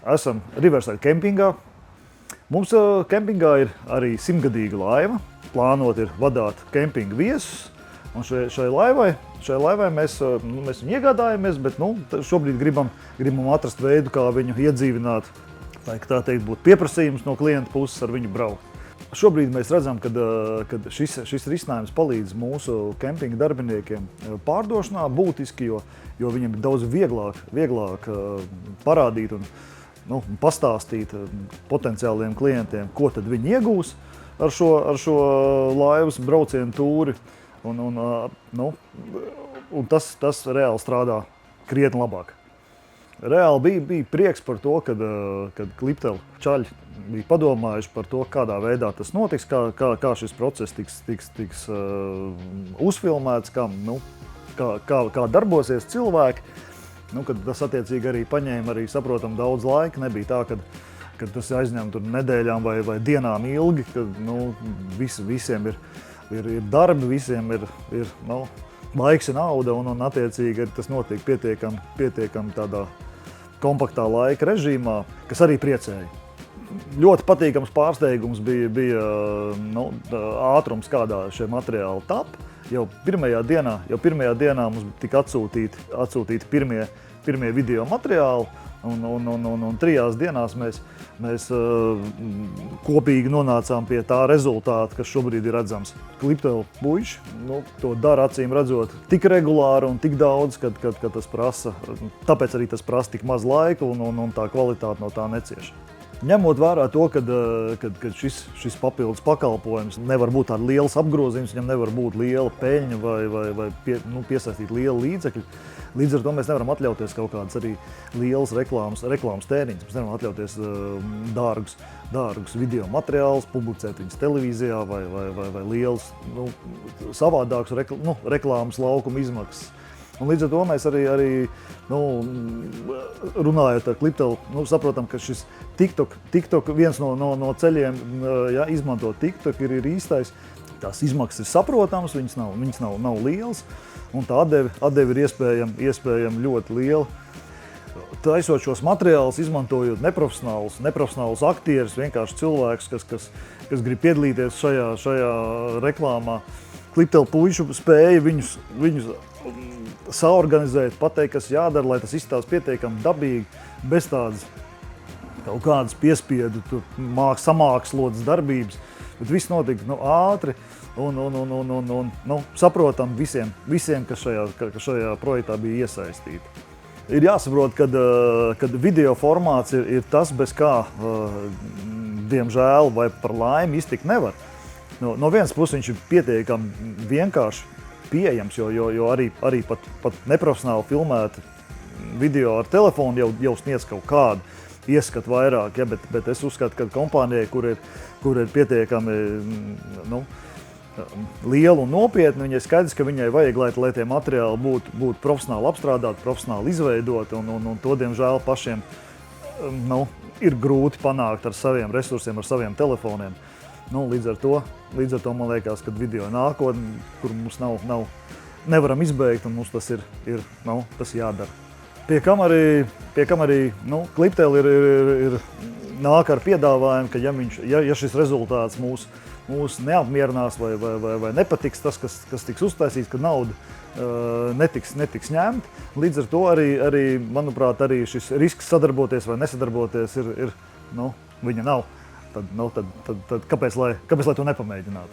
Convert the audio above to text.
esam Riverside kempingā. Mums kempingā ir arī 100-gadīga laiva. Plānot ir vadāt kempinga viesus. Un šai laivai mēs viņu iegādājamies, bet šobrīd gribam atrast veidu, kā viņu iedzīvināt, lai tā teikt būtu pieprasījums no klienta puses ar viņu braukt. Šobrīd mēs redzam, ka šis risinājums palīdz mūsu kempinga darbiniekiem pārdošanā būtiski, jo viņiem ir daudz vieglāk parādīt un pastāstīt potenciāliem klientiem, ko tad viņi iegūs ar šo laivas braucienu tūri. Un tas reāli strādā krietni labāk. Reāli bija prieks par to, kad Kliptela čaļi bija padomājuši par to, kādā veidā tas notiks, kā šis process tiks uzfilmēts, kā darbosies cilvēki. Kad tas attiecīgi arī paņēma saprotam daudz laika. Nebija tā, kad tas aizņem tur nedēļām vai dienām ilgi, kad visiem ir darbi, visiem ir laiks un nauda, un attiecīgi tas notiek pietiekami tādā kompaktā laika režīmā, kas arī priecēja. Ļoti patīkams pārsteigums bija ātrums, kādā šie materiāli tap. Jau pirmajā dienā mums tika atsūtīti pirmie video materiāli, un 3 dienās mēs kopīgi nonācām pie tā rezultāta, kas šobrīd ir redzams. Kliptela puiši to dara acīm redzot tik regulāri un tik daudz, kad tas prasa, tāpēc arī tas prasa tik maz laika un tā kvalitāte no tā necieš. Ņemot vērā to, ka šis papildus pakalpojums nevar būt tāds liels apgrozījums, viņam nevar būt liela peļņa vai piesaistīt lielu līdzekļu. Līdz ar to mēs nevaram atļauties kaut kādas arī lielas reklāmas tēriņas. Mēs nevaram atļauties dārgus video materiālus, publicēt viņus televīzijā vai liels savādākus reklāmas laukuma izmaksas. Un līdz ar to mēs arī runājot ar Kliptelu, saprotam, ka šis TikTok viens no ceļiem, izmantot TikTok ir īstais. Tās izmaksas ir saprotams, viņas nav lielas, un tā atdeve ir iespējama ļoti liela. Taisot šos materiālus, izmantojot neprofesionālus aktierus, vienkārši cilvēkus, kas grib piedalīties šajā reklāmā. Kliptela puiši spēja viņus saorganizēt, pateikt, kas jādara, lai tas izstāsta pietiekami dabīgi, bez tādas kaut kādas piespiedu, samākslotas darbības. Bet viss notika ātri un saprotam visiem, kas šajā projektā bija iesaistīti. Ir jāsaprot, ka video formāts ir tas, bez kā, diemžēl vai par laimi, iztikt nevar. No vienas puses viņš ir pietiekami vienkārši pieejams, jo arī pat neprofesionāli filmēti video ar telefonu jau sniedz kaut kādu ieskatu vairāk, bet es uzskatu, ka kompānijai, kur ir pietiekami liela un nopietna, viņai skaidrs, ka viņai vajag, lai tie materiāli būtu profesionāli apstrādāti, profesionāli izveidoti, un to, diemžēl, pašiem ir grūti panākt ar saviem resursiem, ar saviem telefoniem. Līdz ar to man liekas, ka video nākotne, kur mums nevaram izbeigt, un mums tas tas jādara. Pie kam arī Kliptela ir nāk ar piedāvājumu, ka ja šis rezultāts mūs neapmierinās vai nepatiks tas, kas tiks uztaisīts, ka nauda netiks ņemta. Līdz ar to arī manuprāt, arī šis risks sadarboties vai nesadarboties viņa nav. Tad kāpēc lai to nepamēģinātu?